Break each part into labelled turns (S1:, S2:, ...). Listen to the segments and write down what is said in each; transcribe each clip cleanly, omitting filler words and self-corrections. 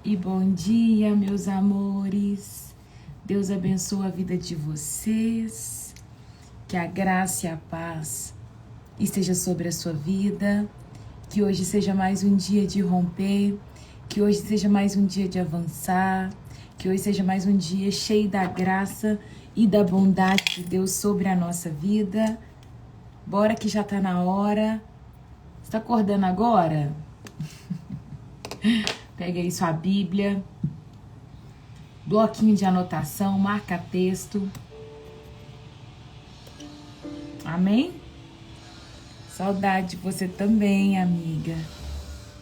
S1: e bom dia, meus amores. Deus abençoe a vida de vocês, que a graça e a paz esteja sobre a sua vida, que hoje seja mais um dia de romper, que hoje seja mais um dia de avançar, que hoje seja mais um dia cheio da graça e da bondade de Deus sobre a nossa vida. Bora que já tá na hora. Você tá acordando agora? Pega aí sua Bíblia, bloquinho de anotação, marca texto. Amém? Saudade de você também, amiga.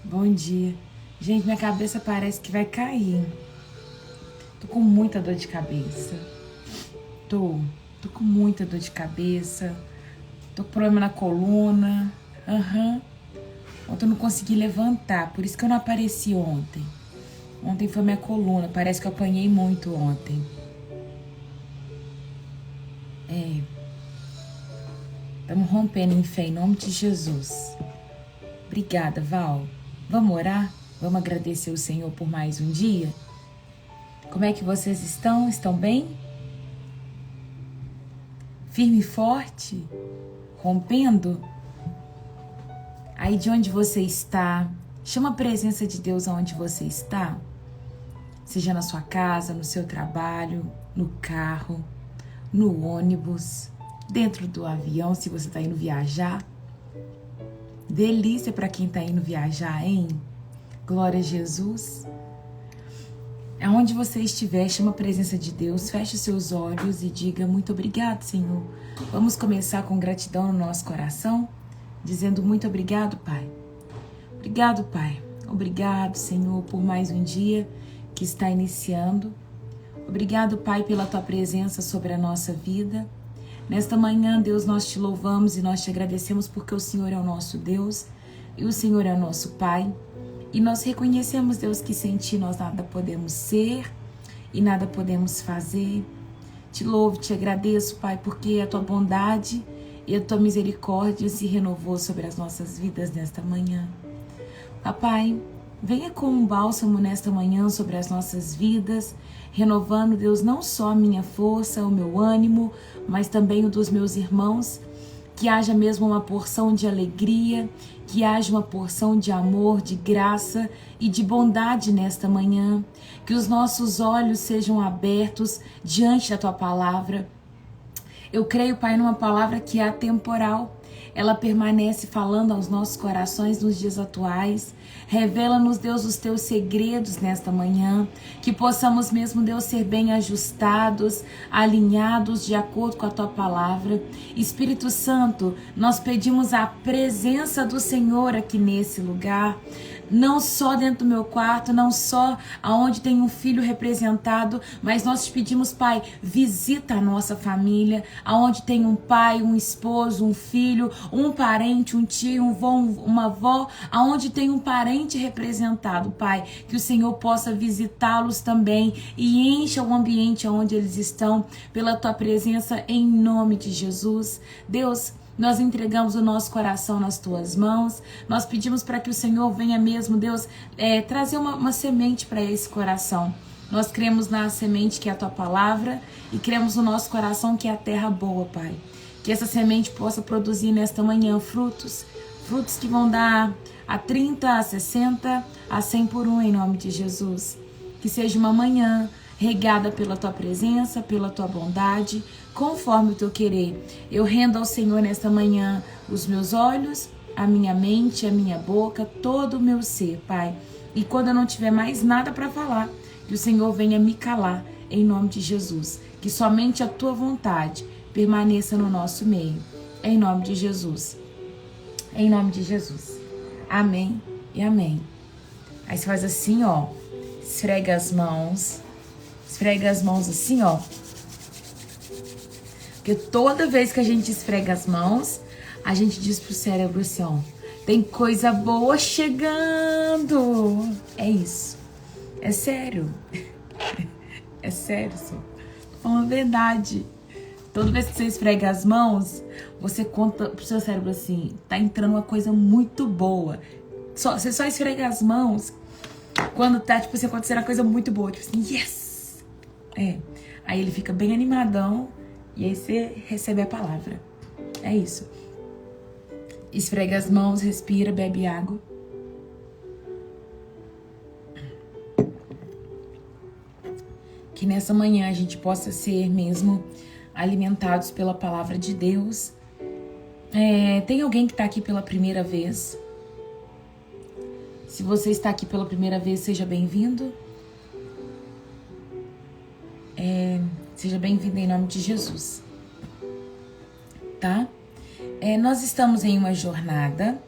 S1: Bom dia. Gente, minha cabeça parece que vai cair. Tô com muita dor de cabeça. Tô com muita dor de cabeça. Tô com problema na coluna. Ontem eu não consegui levantar, por isso que eu não apareci ontem. Ontem foi minha coluna, parece que eu apanhei muito ontem. Estamos rompendo em fé, em nome de Jesus. Obrigada, Val. Vamos orar? Vamos agradecer o Senhor por mais um dia? Como é que vocês estão? Estão bem? Firme e forte? Rompendo? Aí de onde você está, chama a presença de Deus aonde você está. Seja na sua casa, no seu trabalho, no carro, no ônibus, dentro do avião, se você está indo viajar. Delícia para quem está indo viajar, hein? Glória a Jesus. Aonde você estiver, chama a presença de Deus, feche os seus olhos e diga muito obrigado, Senhor. Vamos começar com gratidão no nosso coração, dizendo muito obrigado, Pai. Obrigado, Pai. Obrigado, Senhor, por mais um dia que está iniciando. Obrigado, Pai, pela Tua presença sobre a nossa vida. Nesta manhã, Deus, nós Te louvamos e nós Te agradecemos porque o Senhor é o nosso Deus e o Senhor é o nosso Pai. E nós reconhecemos, Deus, que sem Ti nós nada podemos ser e nada podemos fazer. Te louvo, Te agradeço, Pai, porque a Tua bondade e a Tua misericórdia se renovou sobre as nossas vidas nesta manhã. Papai, venha com um bálsamo nesta manhã sobre as nossas vidas, renovando, Deus, não só a minha força, o meu ânimo, mas também o dos meus irmãos. Que haja mesmo uma porção de alegria, que haja uma porção de amor, de graça e de bondade nesta manhã. Que os nossos olhos sejam abertos diante da Tua palavra. Eu creio, Pai, numa palavra que é atemporal. Ela permanece falando aos nossos corações nos dias atuais. Revela-nos, Deus, os Teus segredos nesta manhã. Que possamos mesmo, Deus, ser bem ajustados, alinhados de acordo com a Tua palavra. Espírito Santo, nós pedimos a presença do Senhor aqui nesse lugar. Não só dentro do meu quarto, não só aonde tem um filho representado, mas nós te pedimos, Pai, visita a nossa família, aonde tem um pai, um esposo, um filho, um parente, um tio, um avô, uma avó, aonde tem um parente representado, Pai, que o Senhor possa visitá-los também e encha o ambiente onde eles estão pela Tua presença em nome de Jesus. Deus, nós entregamos o nosso coração nas Tuas mãos. Nós pedimos para que o Senhor venha mesmo, Deus, trazer uma semente para esse coração. Nós cremos na semente que é a Tua palavra e cremos no nosso coração que é a terra boa, Pai. Que essa semente possa produzir nesta manhã frutos que vão dar a 30, a 60, a 100 por um em nome de Jesus. Que seja uma manhã regada pela Tua presença, pela Tua bondade, conforme o Teu querer. Eu rendo ao Senhor nesta manhã os meus olhos, a minha mente, a minha boca, todo o meu ser, Pai. E quando eu não tiver mais nada para falar, que o Senhor venha me calar, em nome de Jesus. Que somente a Tua vontade permaneça no nosso meio, em nome de Jesus. Em nome de Jesus. Amém e amém. Aí você faz assim, ó, esfrega as mãos assim, ó. Porque toda vez que a gente esfrega as mãos, a gente diz pro cérebro assim, ó, tem coisa boa chegando. É isso. É sério. É sério, só. Tô falando a verdade. Toda vez que você esfrega as mãos, você conta pro seu cérebro assim, tá entrando uma coisa muito boa. Você só esfrega as mãos Quando tá, tipo assim, acontecendo uma coisa muito boa, tipo assim, yes! Aí ele fica bem animadão e aí você recebe a palavra. É isso. Esfrega as mãos, respira, bebe água. Que nessa manhã a gente possa ser mesmo alimentados pela palavra de Deus. Tem alguém que está aqui pela primeira vez? Se você está aqui pela primeira vez, seja bem-vindo. Seja bem-vindo em nome de Jesus. Tá? Nós estamos em uma jornada,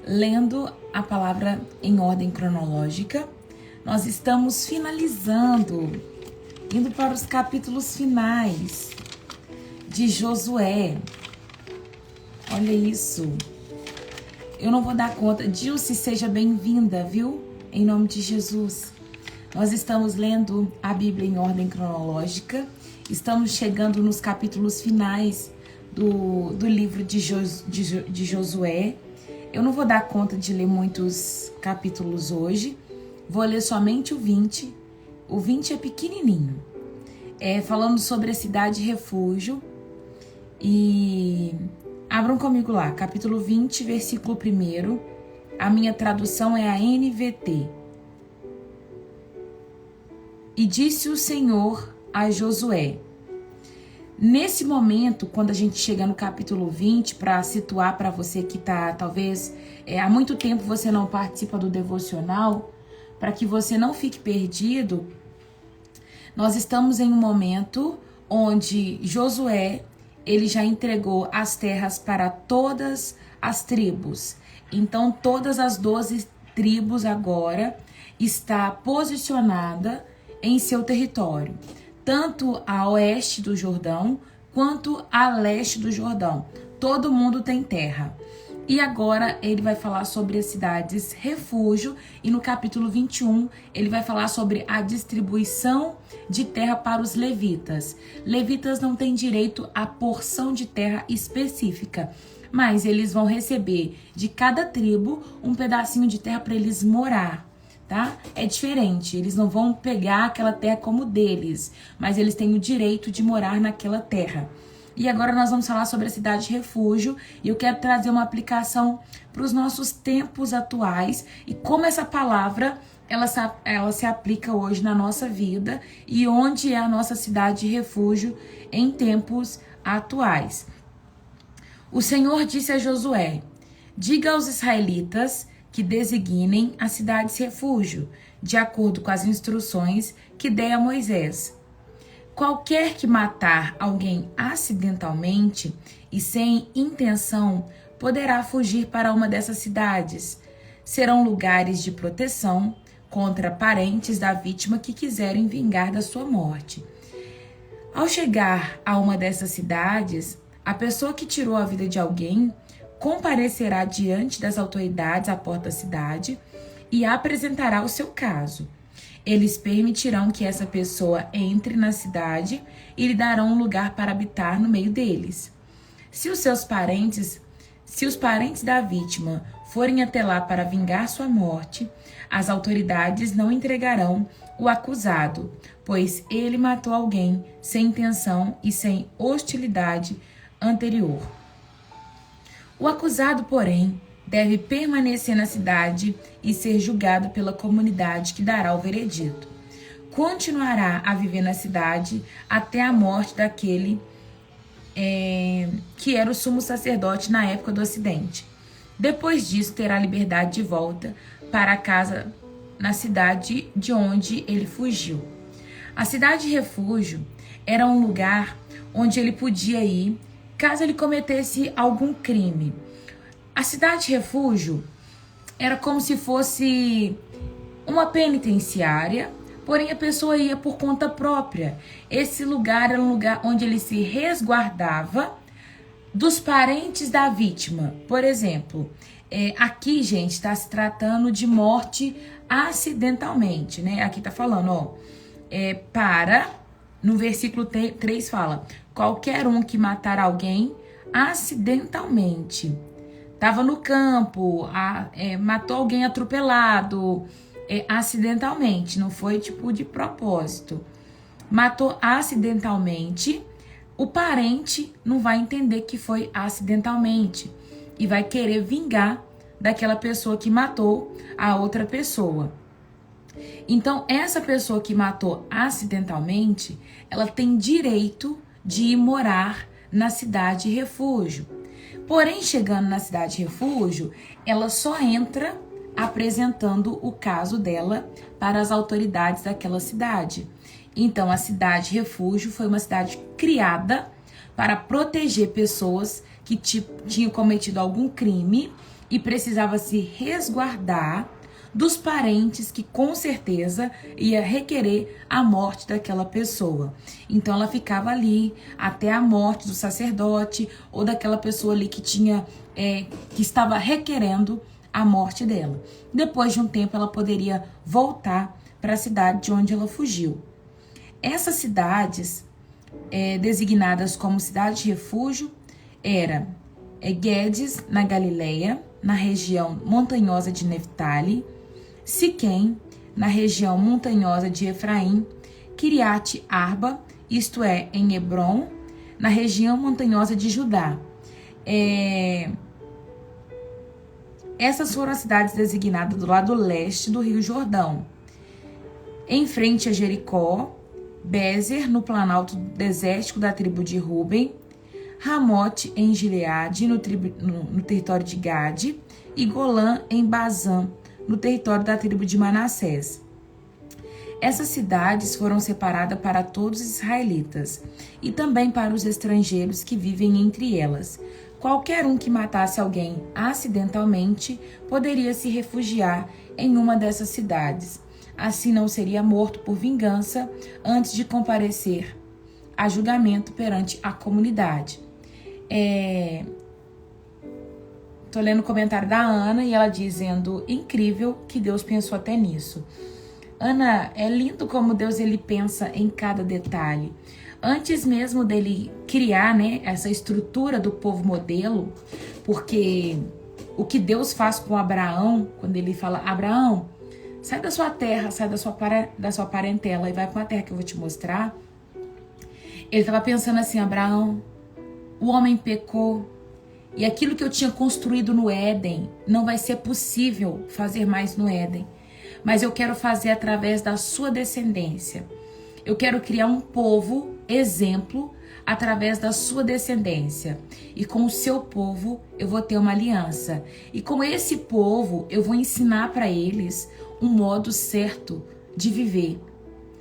S1: lendo a palavra em ordem cronológica. Nós estamos finalizando, indo para os capítulos finais de Josué. Olha isso. Eu não vou dar conta. Dilce, seja bem-vinda, viu? Em nome de Jesus. Nós estamos lendo a Bíblia em ordem cronológica. Estamos chegando nos capítulos finais do livro de Josué. Eu não vou dar conta de ler muitos capítulos hoje. Vou ler somente o 20. O 20 é pequenininho. Falando sobre a cidade refúgio. E abram comigo lá, capítulo 20, versículo 1. A minha tradução é a NVT. E disse o Senhor a Josué. Nesse momento, quando a gente chega no capítulo 20, para situar para você que está, talvez, há muito tempo você não participa do devocional, para que você não fique perdido, nós estamos em um momento onde Josué, ele já entregou as terras para todas as tribos. Então, todas as 12 tribos agora está posicionada em seu território, tanto a oeste do Jordão quanto a leste do Jordão. Todo mundo tem terra. E agora ele vai falar sobre as cidades refúgio e no capítulo 21 ele vai falar sobre a distribuição de terra para os levitas. Levitas não têm direito à porção de terra específica, mas eles vão receber de cada tribo um pedacinho de terra para eles morar. Tá? É diferente, eles não vão pegar aquela terra como deles, mas eles têm o direito de morar naquela terra. E agora nós vamos falar sobre a cidade refúgio e eu quero trazer uma aplicação para os nossos tempos atuais e como essa palavra ela se aplica hoje na nossa vida e onde é a nossa cidade refúgio em tempos atuais. O Senhor disse a Josué: diga aos israelitas que designem as cidades refúgio, de acordo com as instruções que dei a Moisés. Qualquer que matar alguém acidentalmente e sem intenção poderá fugir para uma dessas cidades. Serão lugares de proteção contra parentes da vítima que quiserem vingar da sua morte. Ao chegar a uma dessas cidades, a pessoa que tirou a vida de alguém comparecerá diante das autoridades à porta da cidade e apresentará o seu caso. Eles permitirão que essa pessoa entre na cidade e lhe darão um lugar para habitar no meio deles. Se os parentes da vítima forem até lá para vingar sua morte, as autoridades não entregarão o acusado, pois ele matou alguém sem intenção e sem hostilidade anterior. O acusado, porém, deve permanecer na cidade e ser julgado pela comunidade que dará o veredito. Continuará a viver na cidade até a morte daquele que era o sumo sacerdote na época do acidente. Depois disso, terá liberdade de volta para a casa na cidade de onde ele fugiu. A cidade refúgio era um lugar onde ele podia ir caso ele cometesse algum crime. A cidade refúgio era como se fosse uma penitenciária, porém a pessoa ia por conta própria. Esse lugar era um lugar onde ele se resguardava dos parentes da vítima. Por exemplo, aqui, gente, está se tratando de morte acidentalmente, né? Aqui tá falando, no versículo 3 fala: qualquer um que matar alguém acidentalmente. Tava no campo, matou alguém atropelado, acidentalmente, não foi tipo de propósito. Matou acidentalmente, o parente não vai entender que foi acidentalmente e vai querer vingar daquela pessoa que matou a outra pessoa. Então, essa pessoa que matou acidentalmente, ela tem direito de ir morar na cidade refúgio. Porém, chegando na cidade refúgio, ela só entra apresentando o caso dela para as autoridades daquela cidade. Então, a cidade refúgio foi uma cidade criada para proteger pessoas que tinham cometido algum crime e precisava se resguardar dos parentes que com certeza ia requerer a morte daquela pessoa. Então ela ficava ali até a morte do sacerdote ou daquela pessoa ali que que estava requerendo a morte dela. Depois de um tempo ela poderia voltar para a cidade de onde ela fugiu. Essas cidades designadas como cidade de refúgio era Guedes, na Galileia, na região montanhosa de Neftali, Siquém, na região montanhosa de Efraim, Kiriat Arba, isto é, em Hebron, na região montanhosa de Judá. Essas foram as cidades designadas do lado leste do Rio Jordão. Em frente a Jericó, Bézer, no planalto desértico da tribo de Ruben, Ramote, em Gileade, no território de Gade, e Golã, em Bazã, no território da tribo de Manassés. Essas cidades foram separadas para todos os israelitas e também para os estrangeiros que vivem entre elas. Qualquer um que matasse alguém acidentalmente poderia se refugiar em uma dessas cidades. Assim não seria morto por vingança antes de comparecer a julgamento perante a comunidade. Tô lendo o comentário da Ana e ela dizendo, incrível que Deus pensou até nisso. Ana, é lindo como Deus ele pensa em cada detalhe. Antes mesmo dele criar, né, essa estrutura do povo modelo, porque o que Deus faz com Abraão, quando ele fala, Abraão, sai da sua terra, sai da sua parentela e vai para uma terra que eu vou te mostrar. Ele estava pensando assim, Abraão, o homem pecou, e aquilo que eu tinha construído no Éden não vai ser possível fazer mais no Éden. Mas eu quero fazer através da sua descendência. Eu quero criar um povo, exemplo, através da sua descendência. E com o seu povo eu vou ter uma aliança. E com esse povo eu vou ensinar para eles um modo certo de viver.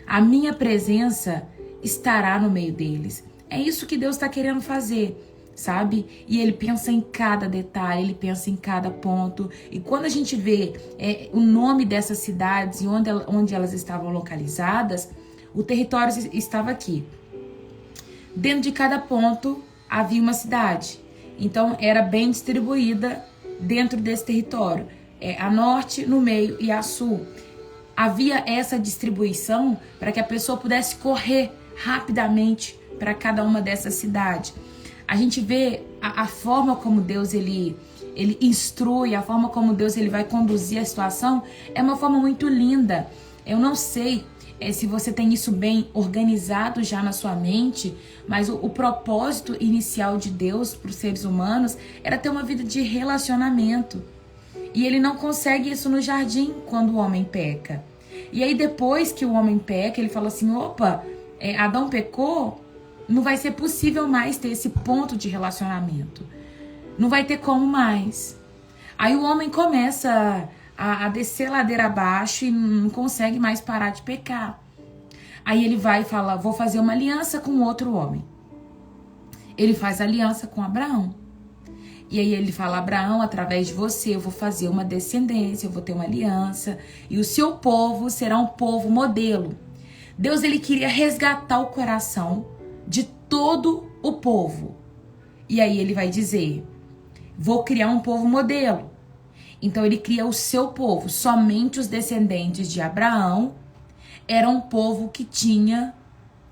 S1: A minha presença estará no meio deles. É isso que Deus está querendo fazer. Sabe? E ele pensa em cada detalhe, ele pensa em cada ponto. E quando a gente vê o nome dessas cidades e onde elas estavam localizadas, o território estava aqui. Dentro de cada ponto havia uma cidade. Então era bem distribuída dentro desse território. A norte, no meio e a sul. Havia essa distribuição para que a pessoa pudesse correr rapidamente para cada uma dessas cidades. A gente vê a forma como Deus ele instrui, a forma como Deus ele vai conduzir a situação, é uma forma muito linda. Eu não sei se você tem isso bem organizado já na sua mente, mas o propósito inicial de Deus para os seres humanos era ter uma vida de relacionamento. E ele não consegue isso no jardim quando o homem peca. E aí depois que o homem peca, ele fala assim, opa, Adão pecou, não vai ser possível mais ter esse ponto de relacionamento. Não vai ter como mais. Aí o homem começa a descer ladeira abaixo e não consegue mais parar de pecar. Aí ele vai e fala, vou fazer uma aliança com outro homem. Ele faz aliança com Abraão. E aí ele fala, Abraão, através de você eu vou fazer uma descendência, eu vou ter uma aliança. E o seu povo será um povo modelo. Deus ele queria resgatar o coração de todo o povo. E aí ele vai dizer, vou criar um povo modelo. Então ele cria o seu povo. Somente os descendentes de Abraão eram um povo que tinha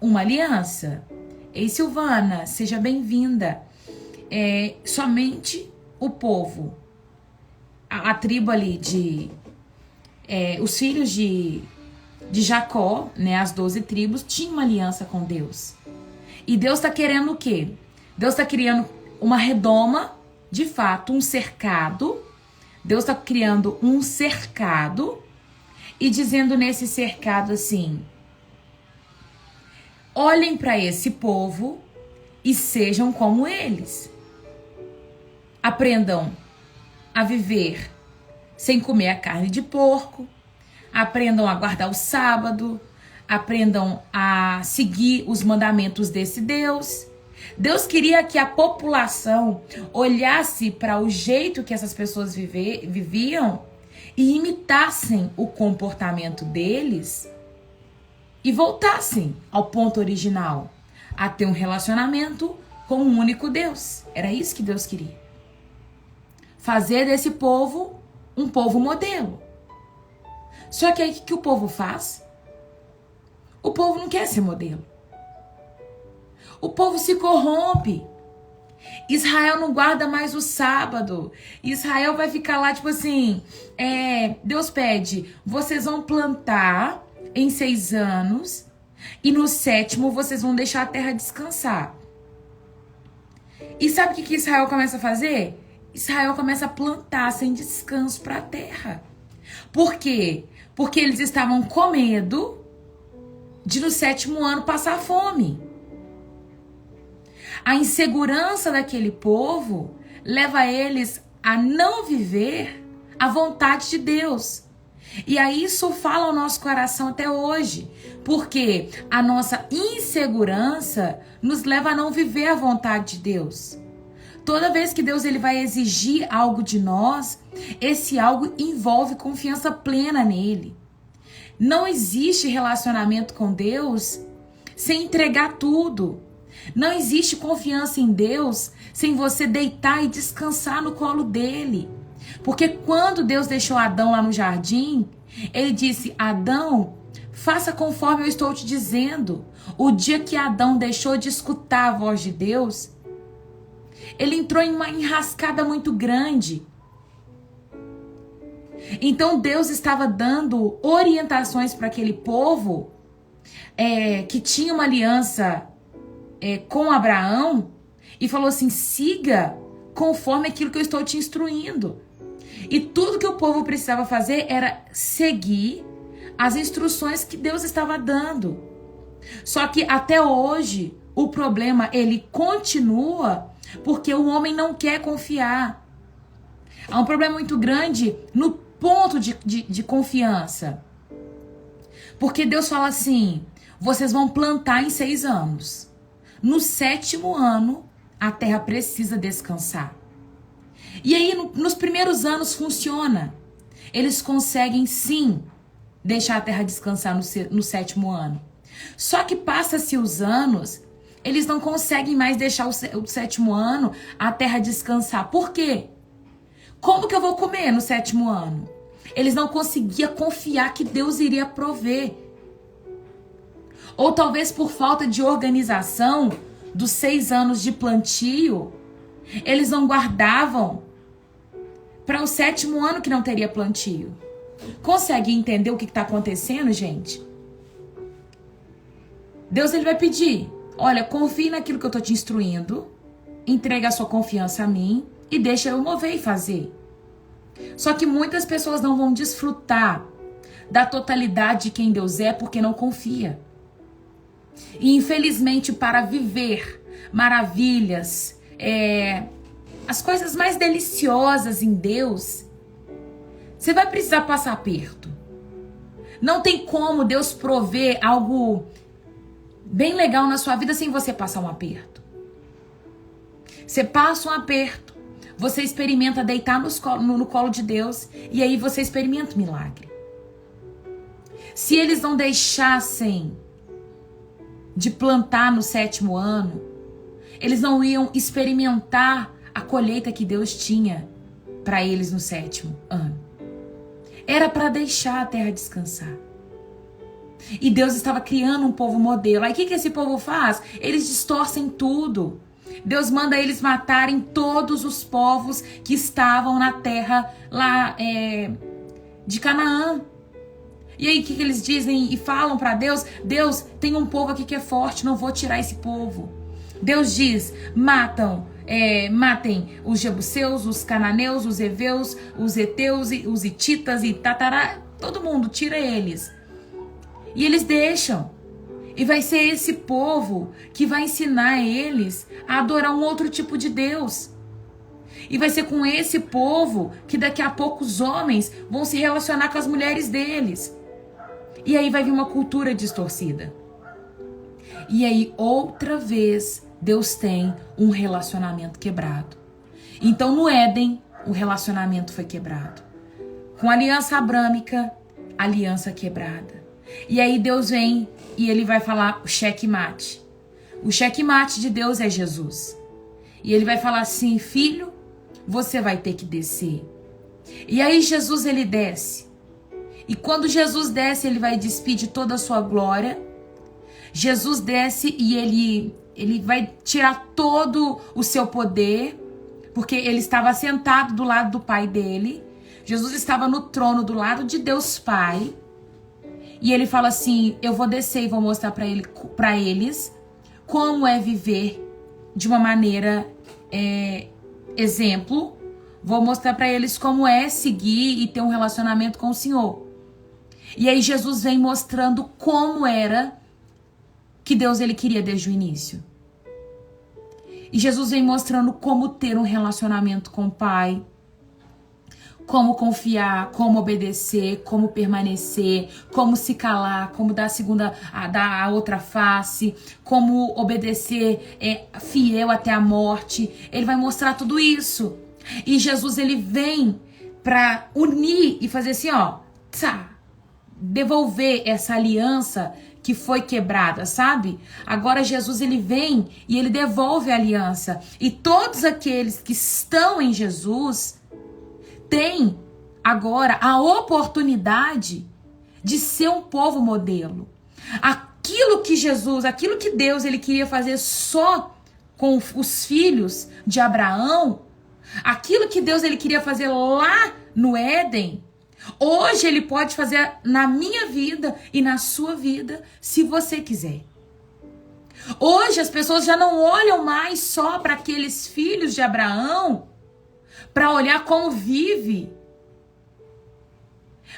S1: uma aliança. Ei, Silvana, seja bem-vinda. Somente o povo, a tribo ali de os filhos de Jacó, né, as 12 tribos, tinham uma aliança com Deus. E Deus está querendo o quê? Deus está criando uma redoma, de fato, um cercado. Deus está criando um cercado e dizendo nesse cercado assim: olhem para esse povo e sejam como eles. Aprendam a viver sem comer a carne de porco. Aprendam a guardar o sábado. Aprendam a seguir os mandamentos desse Deus. Deus queria que a população olhasse para o jeito que essas pessoas viviam e imitassem o comportamento deles e voltassem ao ponto original, a ter um relacionamento com um único Deus. Era isso que Deus queria. Fazer desse povo um povo modelo. Só que aí o que o povo faz? O povo não quer ser modelo. O povo se corrompe. Israel não guarda mais o sábado. Israel vai ficar lá tipo assim, Deus pede, vocês vão plantar em 6 anos e no 7º vocês vão deixar a terra descansar. E sabe o que Israel começa a fazer? Israel começa a plantar sem descanso para a terra. Por quê? Porque eles estavam com medo de no 7º ano passar fome. A insegurança daquele povo leva eles a não viver a vontade de Deus. E aí isso fala ao nosso coração até hoje. Porque a nossa insegurança nos leva a não viver a vontade de Deus. Toda vez que Deus ele vai exigir algo de nós, esse algo envolve confiança plena nele. Não existe relacionamento com Deus sem entregar tudo. Não existe confiança em Deus sem você deitar e descansar no colo dele. Porque quando Deus deixou Adão lá no jardim, ele disse: Adão, faça conforme eu estou te dizendo. O dia que Adão deixou de escutar a voz de Deus, ele entrou em uma enrascada muito grande. Então Deus estava dando orientações para aquele povo que tinha uma aliança com Abraão e falou assim: siga conforme aquilo que eu estou te instruindo. E tudo que o povo precisava fazer era seguir as instruções que Deus estava dando. Só que até hoje o problema ele continua porque o homem não quer confiar. Há um problema muito grande no ponto de confiança. Porque Deus fala assim: vocês vão plantar em 6 anos. No 7º ano, a terra precisa descansar. E aí, nos primeiros anos funciona. Eles conseguem, sim, deixar a terra descansar no 7º ano. Só que passa-se os anos, eles não conseguem mais deixar o 7º ano a terra descansar. Por quê? Como que eu vou comer no 7º ano? Eles não conseguiam confiar que Deus iria prover. Ou talvez por falta de organização dos 6 anos de plantio, eles não guardavam para o 7º ano que não teria plantio. Consegue entender o que está acontecendo, gente? Deus ele vai pedir: olha, confie naquilo que eu estou te instruindo, entrega a sua confiança a mim e deixa eu mover e fazer. Só que muitas pessoas não vão desfrutar da totalidade de quem Deus é porque não confia. E infelizmente, para viver maravilhas, as coisas mais deliciosas em Deus, você vai precisar passar aperto. Não tem como Deus prover algo bem legal na sua vida sem você passar um aperto. Você passa um aperto, você experimenta deitar no colo de Deus e aí você experimenta o milagre. Se eles não deixassem de plantar no 7º ano, eles não iam experimentar a colheita que Deus tinha para eles no 7º ano. Era para deixar a terra descansar. E Deus estava criando um povo modelo. Aí o que esse povo faz? Eles distorcem tudo. Deus manda eles matarem todos os povos que estavam na terra lá de Canaã. E aí o que eles dizem e falam para Deus? Deus, tem um povo aqui que é forte, não vou tirar esse povo. Deus diz, matem os jebuseus, os cananeus, os heveus, os heteus, os hititas e tatará, todo mundo, tira eles. E eles deixam. E vai ser esse povo que vai ensinar eles a adorar um outro tipo de Deus. E vai ser com esse povo que daqui a pouco os homens vão se relacionar com as mulheres deles. E aí vai vir uma cultura distorcida. E aí outra vez Deus tem um relacionamento quebrado. Então no Éden o relacionamento foi quebrado. Com a aliança abrâmica, aliança quebrada. E aí Deus vem e ele vai falar o checkmate. O checkmate de Deus é Jesus. E ele vai falar assim, filho, você vai ter que descer. E aí Jesus ele desce. E quando Jesus desce, ele vai despir de toda a sua glória. Jesus desce e ele vai tirar todo o seu poder, porque ele estava sentado do lado do Pai dele. Jesus estava no trono do lado de Deus Pai. E ele fala assim, eu vou descer e vou mostrar para eles como é viver de uma maneira exemplo. Vou mostrar para eles como é seguir e ter um relacionamento com o Senhor. E aí Jesus vem mostrando como era que Deus ele queria desde o início. E Jesus vem mostrando como ter um relacionamento com o Pai, como confiar, como obedecer, como permanecer, como se calar, como dar a outra face, como obedecer fiel até a morte. Ele vai mostrar tudo isso. E Jesus ele vem para unir e fazer assim, devolver essa aliança que foi quebrada, sabe? Agora Jesus ele vem e ele devolve a aliança. E todos aqueles que estão em Jesus têm agora a oportunidade de ser um povo modelo. Aquilo que Deus ele queria fazer só com os filhos de Abraão, aquilo que Deus ele queria fazer lá no Éden, hoje ele pode fazer na minha vida e na sua vida, se você quiser. Hoje as pessoas já não olham mais só para aqueles filhos de Abraão, para olhar como vive.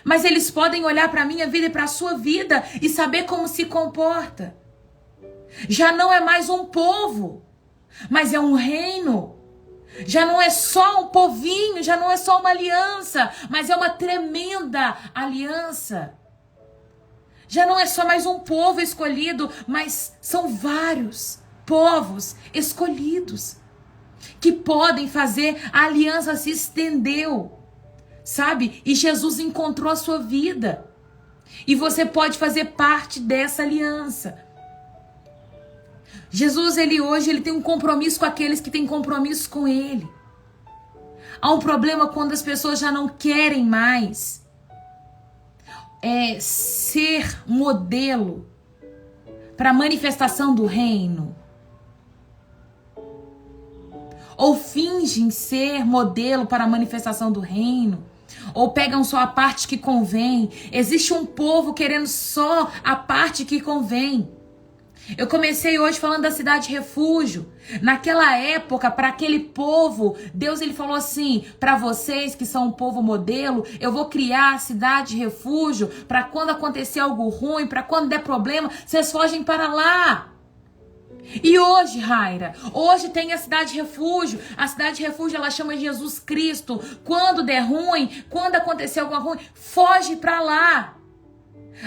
S1: Mas eles podem olhar para a minha vida e para a sua vida e saber como se comporta. Já não é mais um povo, mas é um reino. Já não é só um povinho, já não é só uma aliança, mas é uma tremenda aliança. Já não é só mais um povo escolhido, mas são vários povos escolhidos que podem fazer a aliança se estendeu, sabe? E Jesus encontrou a sua vida. E você pode fazer parte dessa aliança. Jesus, hoje ele tem um compromisso com aqueles que têm compromisso com ele. Há um problema quando as pessoas já não querem mais ser modelo para a manifestação do reino. Ou fingem ser modelo para a manifestação do reino. Ou pegam só a parte que convém. Existe um povo querendo só a parte que convém. Eu comecei hoje falando da cidade refúgio. Naquela época, para aquele povo, Deus ele falou assim, para vocês que são um povo modelo, eu vou criar a cidade refúgio para quando acontecer algo ruim, para quando der problema, vocês fogem para lá. E hoje, Raira, hoje tem a cidade refúgio. A cidade refúgio, ela chama Jesus Cristo. Quando der ruim, quando acontecer alguma ruim, foge para lá.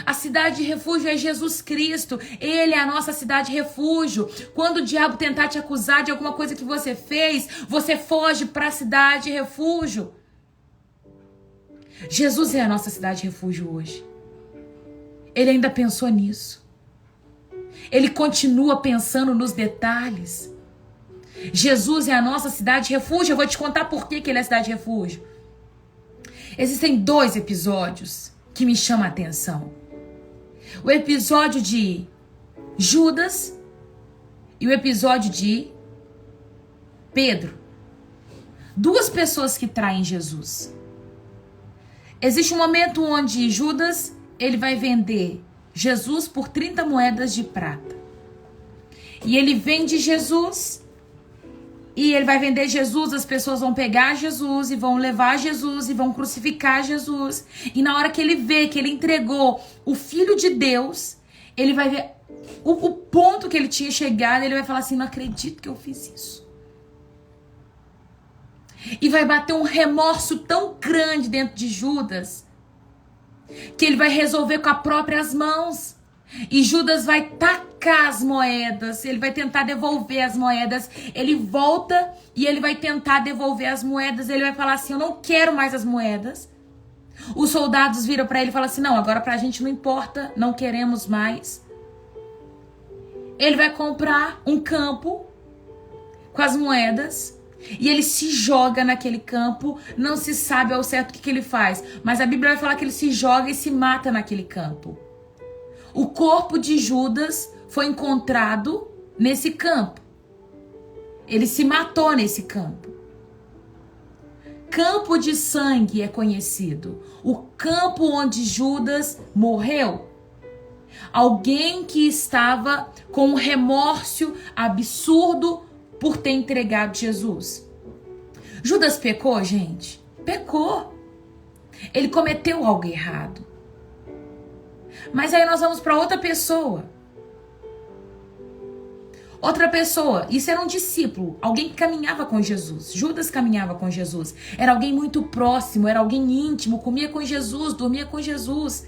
S1: A cidade de refúgio é Jesus Cristo. Ele é a nossa cidade refúgio. Quando o diabo tentar te acusar de alguma coisa que você fez, você foge para a cidade refúgio. Jesus é a nossa cidade refúgio hoje. Ele ainda pensou nisso. Ele continua pensando nos detalhes. Jesus é a nossa cidade refúgio. Eu vou te contar por que ele é a cidade refúgio. Existem 2 episódios que me chamam a atenção. O episódio de Judas e o episódio de Pedro. 2 pessoas que traem Jesus. Existe um momento onde Judas, ele vai vender Jesus por 30 moedas de prata. E ele vende Jesus, e ele vai vender Jesus, as pessoas vão pegar Jesus e vão levar Jesus e vão crucificar Jesus. E na hora que ele vê que ele entregou o Filho de Deus, ele vai ver o ponto que ele tinha chegado, ele vai falar assim, não acredito que eu fiz isso. E vai bater um remorso tão grande dentro de Judas, que ele vai resolver com as próprias mãos. E Judas vai tacar as moedas, ele vai tentar devolver as moedas, ele volta e ele vai tentar devolver as moedas, ele vai falar assim, eu não quero mais as moedas. Os soldados viram para ele e falam assim, não, agora pra gente não importa, não queremos mais. Ele vai comprar um campo com as moedas e ele se joga naquele campo, não se sabe ao certo o que ele faz, mas a Bíblia vai falar que ele se joga e se mata naquele campo. O corpo de Judas foi encontrado nesse campo. Ele se matou nesse campo. Campo de sangue é conhecido. O campo onde Judas morreu. Alguém que estava com um remorso absurdo por ter entregado Jesus. Judas pecou, gente? Pecou. Ele cometeu algo errado. Mas aí nós vamos para outra pessoa. Outra pessoa, isso era um discípulo, alguém que caminhava com Jesus. Judas caminhava com Jesus. Era alguém muito próximo, era alguém íntimo, comia com Jesus, dormia com Jesus.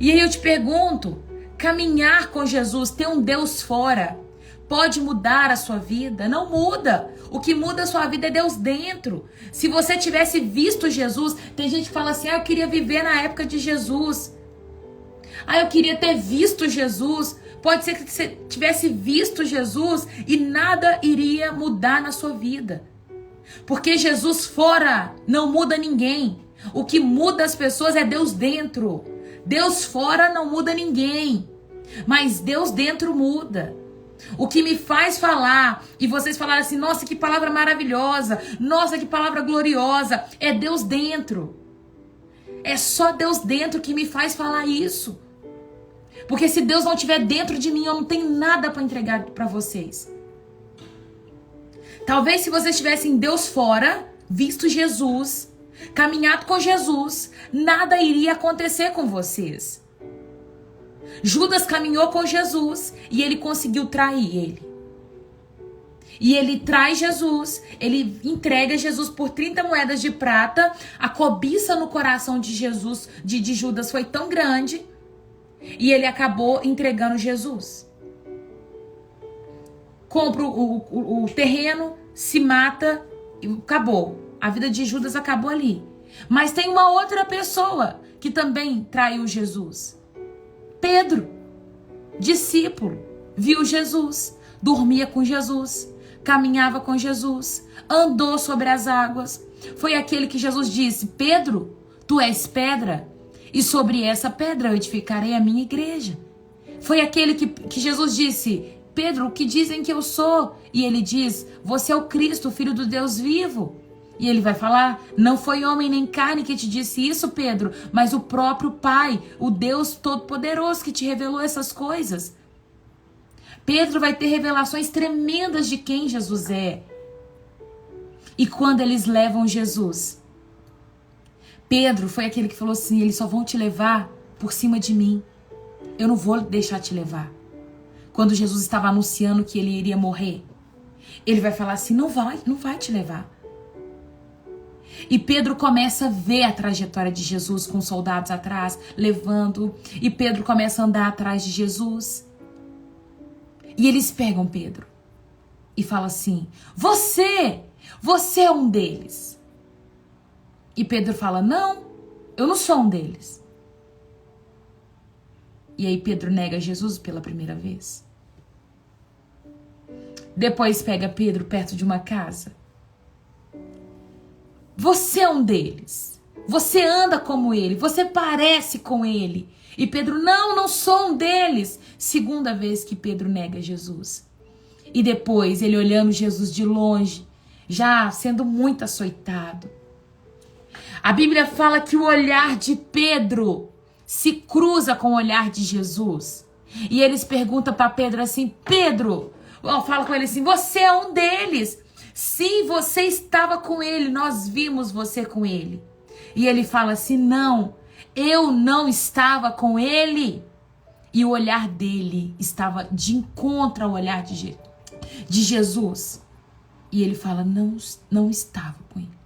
S1: E aí eu te pergunto, caminhar com Jesus, ter um Deus fora, pode mudar a sua vida? Não muda. O que muda a sua vida é Deus dentro. Se você tivesse visto Jesus, tem gente que fala assim, eu queria viver na época de Jesus. Eu queria ter visto Jesus. Pode ser que você tivesse visto Jesus e nada iria mudar na sua vida. Porque Jesus fora não muda ninguém. O que muda as pessoas é Deus dentro. Deus fora não muda ninguém. Mas Deus dentro muda. O que me faz falar e vocês falarem assim, nossa, que palavra maravilhosa, nossa, que palavra gloriosa, é Deus dentro. É só Deus dentro que me faz falar isso. Porque se Deus não estiver dentro de mim, eu não tenho nada para entregar para vocês. Talvez se vocês tivessem Deus fora, visto Jesus, caminhado com Jesus, nada iria acontecer com vocês. Judas caminhou com Jesus e ele conseguiu trair ele. E ele traz Jesus, ele entrega Jesus por 30 moedas de prata. A cobiça no coração de Jesus, de Judas foi tão grande, e ele acabou entregando Jesus. Compra o terreno, se mata e acabou. A vida de Judas acabou ali. Mas tem uma outra pessoa que também traiu Jesus. Pedro, discípulo, viu Jesus, dormia com Jesus, caminhava com Jesus, andou sobre as águas. Foi aquele que Jesus disse, Pedro, tu és pedra, e sobre essa pedra eu edificarei a minha igreja. Foi aquele que Jesus disse, Pedro, o que dizem que eu sou? E ele diz, você é o Cristo, o Filho do Deus vivo. E ele vai falar, não foi homem nem carne que te disse isso, Pedro, mas o próprio Pai, o Deus Todo-Poderoso que te revelou essas coisas. Pedro vai ter revelações tremendas de quem Jesus é. E quando eles levam Jesus, Pedro foi aquele que falou assim, eles só vão te levar por cima de mim. Eu não vou deixar te levar. Quando Jesus estava anunciando que ele iria morrer, ele vai falar assim, não vai te levar. E Pedro começa a ver a trajetória de Jesus com soldados atrás, levando. E Pedro começa a andar atrás de Jesus. E eles pegam Pedro e falam assim, você é um deles. E Pedro fala, não, eu não sou um deles. E aí Pedro nega Jesus pela primeira vez. Depois pega Pedro perto de uma casa. Você é um deles. Você anda como ele. Você parece com ele. E Pedro, não sou um deles. Segunda vez que Pedro nega Jesus. E depois ele olhando Jesus de longe, já sendo muito açoitado. A Bíblia fala que o olhar de Pedro se cruza com o olhar de Jesus. E eles perguntam para Pedro assim, Pedro, fala com ele assim, você é um deles. Sim, você estava com ele, nós vimos você com ele. E ele fala assim, não, eu não estava com ele. E o olhar dele estava de encontro ao olhar de Jesus. E ele fala, não estava com ele.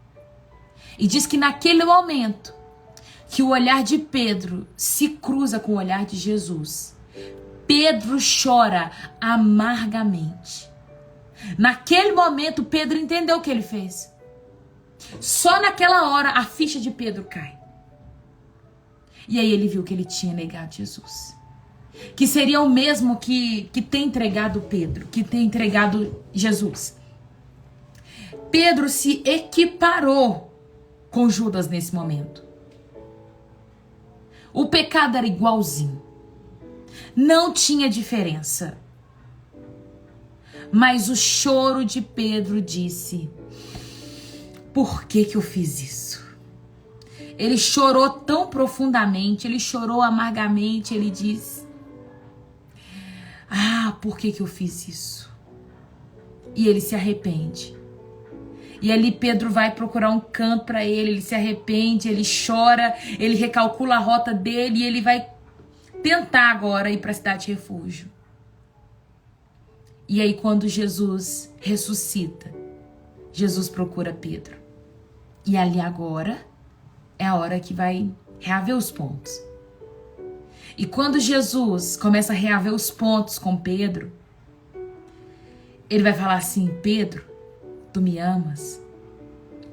S1: E diz que naquele momento, que o olhar de Pedro se cruza com o olhar de Jesus, Pedro chora amargamente. Naquele momento, Pedro entendeu o que ele fez. Só naquela hora, a ficha de Pedro cai. E aí ele viu que ele tinha negado Jesus. Que seria o mesmo que tem entregado Pedro, que tem entregado Jesus. Pedro se equiparou com Judas nesse momento. O pecado era igualzinho. Não tinha diferença. Mas o choro de Pedro disse, por que eu fiz isso? Ele chorou tão profundamente, ele chorou amargamente, ele disse, por que eu fiz isso? E ele se arrepende. E ali Pedro vai procurar um canto para ele se arrepende, ele chora, ele recalcula a rota dele e ele vai tentar agora ir para a cidade de refúgio. E aí quando Jesus ressuscita, Jesus procura Pedro. E ali agora é a hora que vai reaver os pontos. E quando Jesus começa a reaver os pontos com Pedro, ele vai falar assim, Pedro, tu me amas?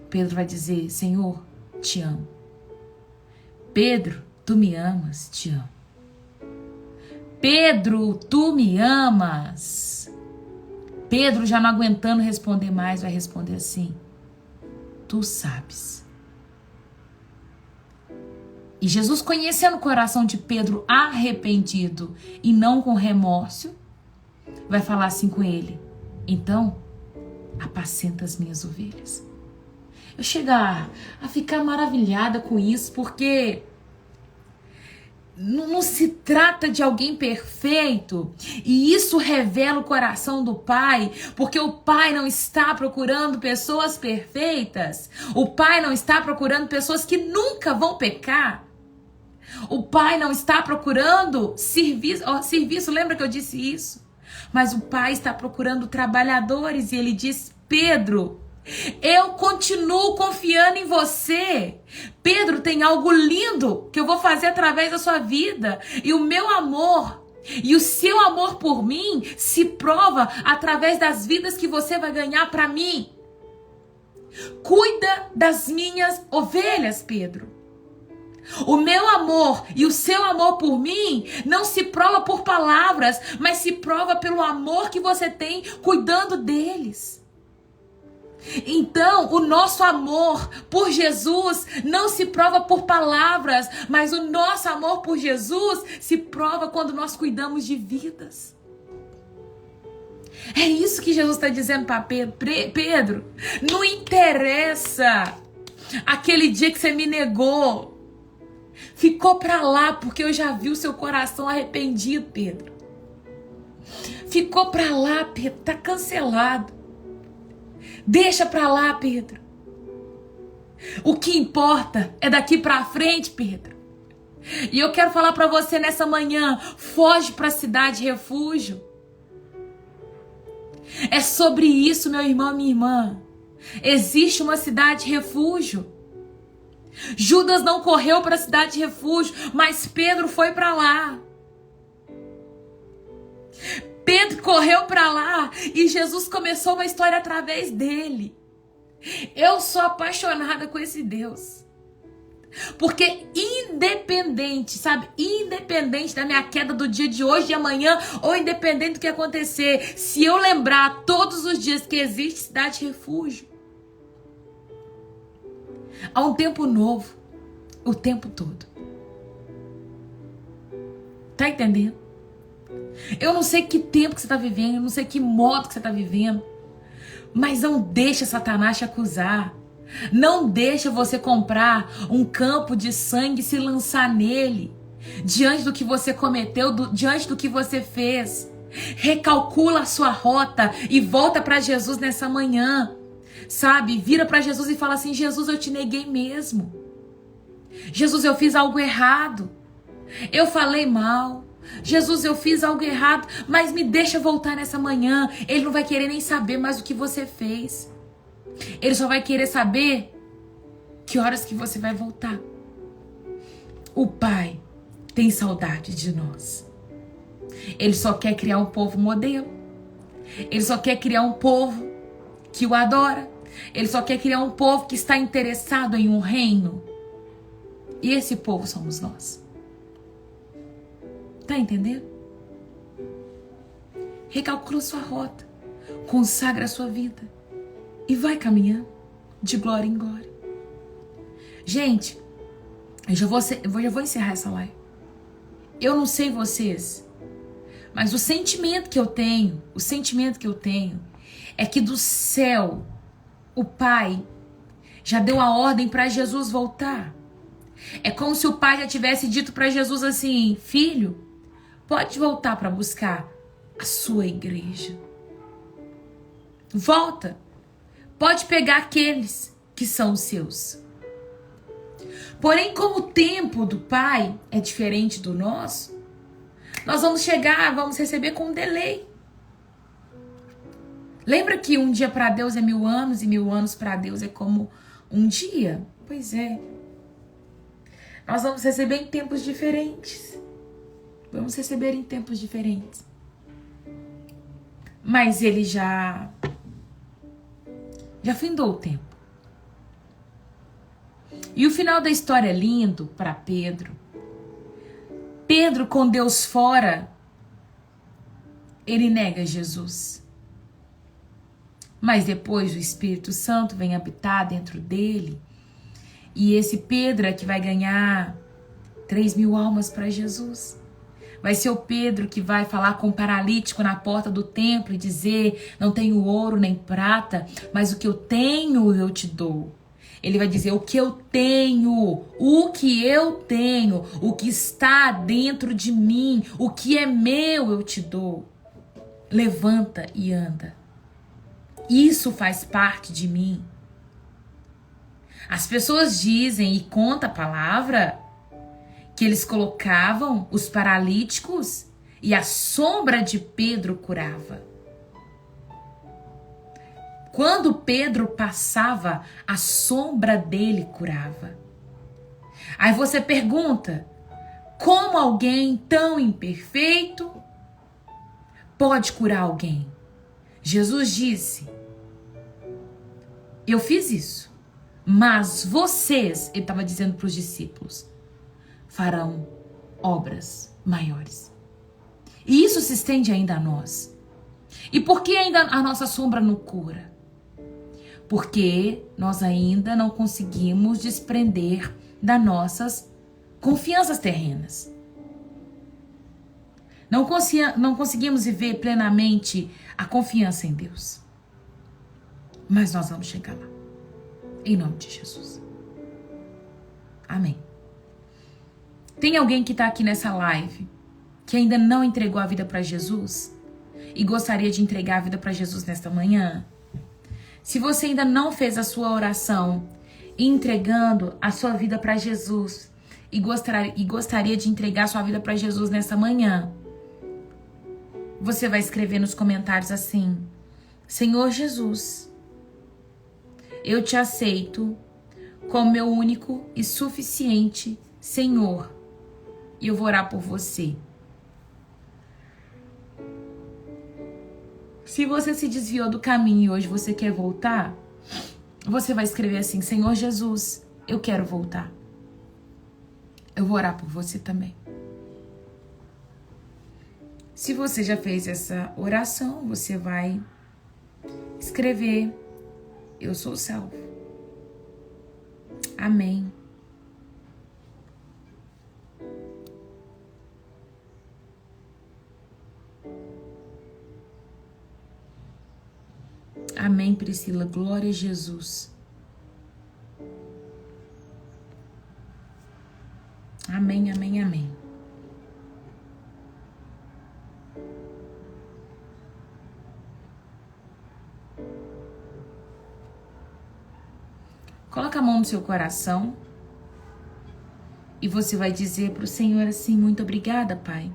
S1: Pedro vai dizer, Senhor, te amo. Pedro, tu me amas? Te amo. Pedro, tu me amas? Pedro, já não aguentando responder mais, vai responder assim, tu sabes. E Jesus, conhecendo o coração de Pedro arrependido e não com remorso, vai falar assim com ele, então, apacenta as minhas ovelhas. Eu chego a ficar maravilhada com isso, porque não se trata de alguém perfeito, e isso revela o coração do Pai, porque o Pai não está procurando pessoas perfeitas, o Pai não está procurando pessoas que nunca vão pecar, o Pai não está procurando serviço, lembra que eu disse isso? Mas o Pai está procurando trabalhadores, e ele diz, Pedro, eu continuo confiando em você. Pedro, tem algo lindo que eu vou fazer através da sua vida. E o meu amor e o seu amor por mim se prova através das vidas que você vai ganhar para mim. Cuida das minhas ovelhas, Pedro. O meu amor e o seu amor por mim não se prova por palavras, mas se prova pelo amor que você tem cuidando deles. Então, o nosso amor por Jesus não se prova por palavras, mas o nosso amor por Jesus se prova quando nós cuidamos de vidas. É isso que Jesus está dizendo para Pedro. Pedro, não interessa aquele dia que você me negou. Ficou para lá, porque eu já vi o seu coração arrependido, Pedro. Ficou para lá, Pedro, tá cancelado. Deixa pra lá, Pedro. O que importa é daqui pra frente, Pedro. E eu quero falar pra você nessa manhã, foge pra cidade de refúgio. É sobre isso, meu irmão, minha irmã. Existe uma cidade de refúgio. Judas não correu pra cidade de refúgio, mas Pedro foi pra lá. Pedro correu para lá e Jesus começou uma história através dele. Eu sou apaixonada com esse Deus. Porque independente, sabe? Independente da minha queda do dia de hoje, de amanhã, ou independente do que acontecer, se eu lembrar todos os dias que existe cidade de refúgio, há um tempo novo, o tempo todo. Tá entendendo? Eu não sei que tempo que você está vivendo, eu não sei que modo que você está vivendo, mas não deixa Satanás te acusar. Não deixa você comprar um campo de sangue e se lançar nele. Diante do que você cometeu, diante do que você fez. Recalcula a sua rota e volta para Jesus nessa manhã. Sabe? Vira para Jesus e fala assim: Jesus, eu te neguei mesmo. Jesus, eu fiz algo errado. Eu falei mal. Jesus, eu fiz algo errado, mas me deixa voltar nessa manhã. Ele não vai querer nem saber mais o que você fez. Ele só vai querer saber que horas que você vai voltar. O Pai tem saudade de nós. Ele só quer criar um povo modelo. Ele só quer criar um povo que o adora. Ele só quer criar um povo que está interessado em um reino. E esse povo somos nós. Tá entendendo? Recalcula sua rota. Consagra a sua vida. E vai caminhando de glória em glória. Gente, eu já vou encerrar essa live. Eu não sei vocês, mas o sentimento que eu tenho é que do céu, o Pai já deu a ordem para Jesus voltar. É como se o Pai já tivesse dito para Jesus assim: filho, pode voltar para buscar a sua igreja. Volta. Pode pegar aqueles que são os seus. Porém, como o tempo do Pai é diferente do nosso, nós vamos receber com um delay. Lembra que um dia para Deus é 1000 anos e 1000 anos para Deus é como um dia? Pois é. Nós vamos receber em tempos diferentes. Vamos receber em tempos diferentes. Mas ele já findou o tempo. E o final da história é lindo para Pedro. Pedro, com Deus fora, ele nega Jesus. Mas depois o Espírito Santo vem habitar dentro dele. E esse Pedro é que vai ganhar 3.000 almas para Jesus. Vai ser o Pedro que vai falar com o paralítico na porta do templo e dizer: não tenho ouro nem prata, mas o que eu tenho eu te dou. Ele vai dizer: o que eu tenho, o que está dentro de mim, o que é meu eu te dou. Levanta e anda. Isso faz parte de mim. As pessoas dizem e conta a palavra que eles colocavam os paralíticos e a sombra de Pedro curava. Quando Pedro passava, a sombra dele curava. Aí você pergunta: como alguém tão imperfeito pode curar alguém? Jesus disse: eu fiz isso, mas vocês, ele estava dizendo para os discípulos, farão obras maiores. E isso se estende ainda a nós. E por que ainda a nossa sombra não cura? Porque nós ainda não conseguimos desprender das nossas confianças terrenas. Não conseguimos viver plenamente a confiança em Deus. Mas nós vamos chegar lá. Em nome de Jesus. Amém. Tem alguém que está aqui nessa live que ainda não entregou a vida para Jesus e gostaria de entregar a vida para Jesus nesta manhã? Se você ainda não fez a sua oração entregando a sua vida para Jesus e gostaria de entregar a sua vida para Jesus nessa manhã, você vai escrever nos comentários assim: Senhor Jesus, eu te aceito como meu único e suficiente Senhor, e eu vou orar por você. Se você se desviou do caminho e hoje você quer voltar, você vai escrever assim: Senhor Jesus, eu quero voltar. Eu vou orar por você também. Se você já fez essa oração, você vai escrever: eu sou salvo. Amém. Amém, Priscila. Glória a Jesus. Coloca a mão no seu coração e você vai dizer para o Senhor assim: muito obrigada, Pai.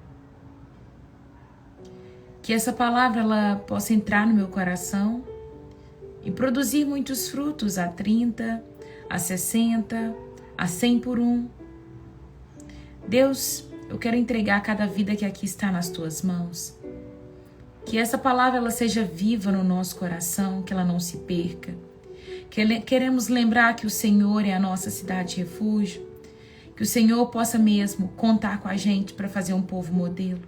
S1: Que essa palavra ela possa entrar no meu coração e produzir muitos frutos a 30, a 60, a 100 por um. Deus, eu quero entregar cada vida que aqui está nas tuas mãos. Que essa palavra ela seja viva no nosso coração, que ela não se perca. Queremos lembrar que o Senhor é a nossa cidade de refúgio, que o Senhor possa mesmo contar com a gente para fazer um povo modelo.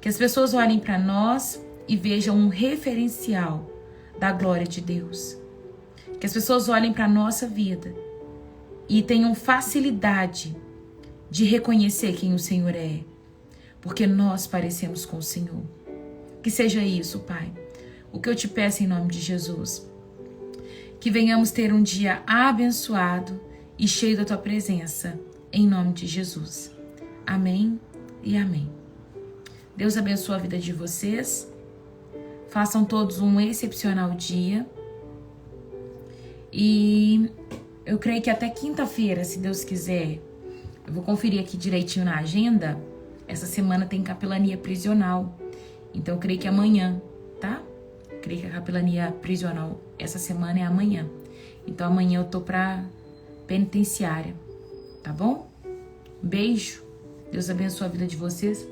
S1: Que as pessoas olhem para nós e vejam um referencial da glória de Deus. Que as pessoas olhem para a nossa vida e tenham facilidade de reconhecer quem o Senhor é, porque nós parecemos com o Senhor. Que seja isso, Pai, o que eu te peço em nome de Jesus. Que venhamos ter um dia abençoado e cheio da tua presença, em nome de Jesus. Amém e amém. Deus abençoe a vida de vocês. Façam todos um excepcional dia. E eu creio que até quinta-feira, se Deus quiser, eu vou conferir aqui direitinho na agenda. Essa semana tem capelania prisional. Então eu creio que amanhã, tá? Eu creio que a capelania prisional essa semana é amanhã. Então amanhã eu tô pra penitenciária, tá bom? Beijo. Deus abençoe a vida de vocês.